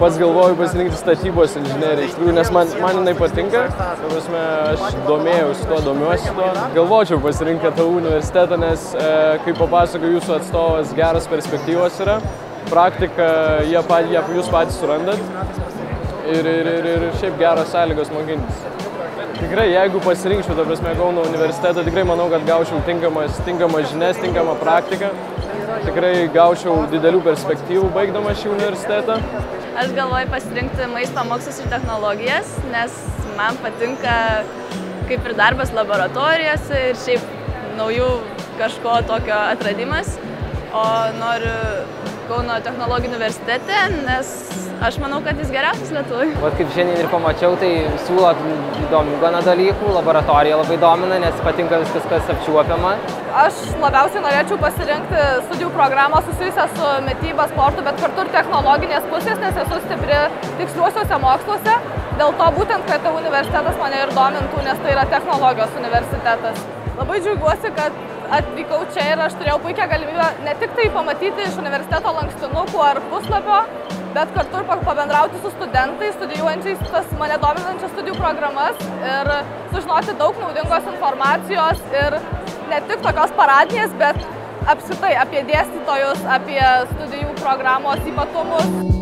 pats galvoju pasirinkti statybos inžineriją, iš tikrųjų, nes man jinai patinka. Aš domiuosi tuo. Galvočiau pasirinkti KTU universitetą, nes, kaip papasakoju, jūsų atstovas geras perspektyvos yra. Praktika, jūs patys surandat ir šiaip geros sąlygos mokintis. Tikrai, jeigu pasirinkčiau, Kauno universitetą, tikrai manau, kad gaučiau tinkamas žinias, tinkamą praktiką. Tikrai gaučiau didelių perspektyvų baigdamas šį universitetą. Aš galvoju pasirinkti maisto mokslus ir technologijas, nes man patinka kaip ir darbas laboratorijose ir šiaip naujų kažko tokio atradimas. O noriu Kauno technologijų universitete, nes aš manau, kad jis geriausias Lietuvoje. Vat kaip šiandien ir pamačiau, tai siūlo įdomių gana dalykų, laboratorija labai domina, nes patinka viskas, kas apčiuopiama. Aš labiausiai norėčiau pasirinkti studijų programą susijusią su mityba, sportu, bet kartu ir technologinės pusės, nes esu stipri tiksliuosiuose moksluose. Dėl to būtent KTU universitetas mane ir domintų, nes tai yra technologijos universitetas. Labai džiaugiuosi, kad atvykau čia ir aš turėjau puikią galimybę ne tik tai pamatyti iš universiteto lankstinukų ar puslapio, bet kartu ir pabendrauti su studentais, studijuojančiais tas mane dominančias studijų programas ir sužinoti daug naudingos informacijos ir ne tik tokios paradinės, bet apskritai apie dėstytojus, apie studijų programos ypatumus.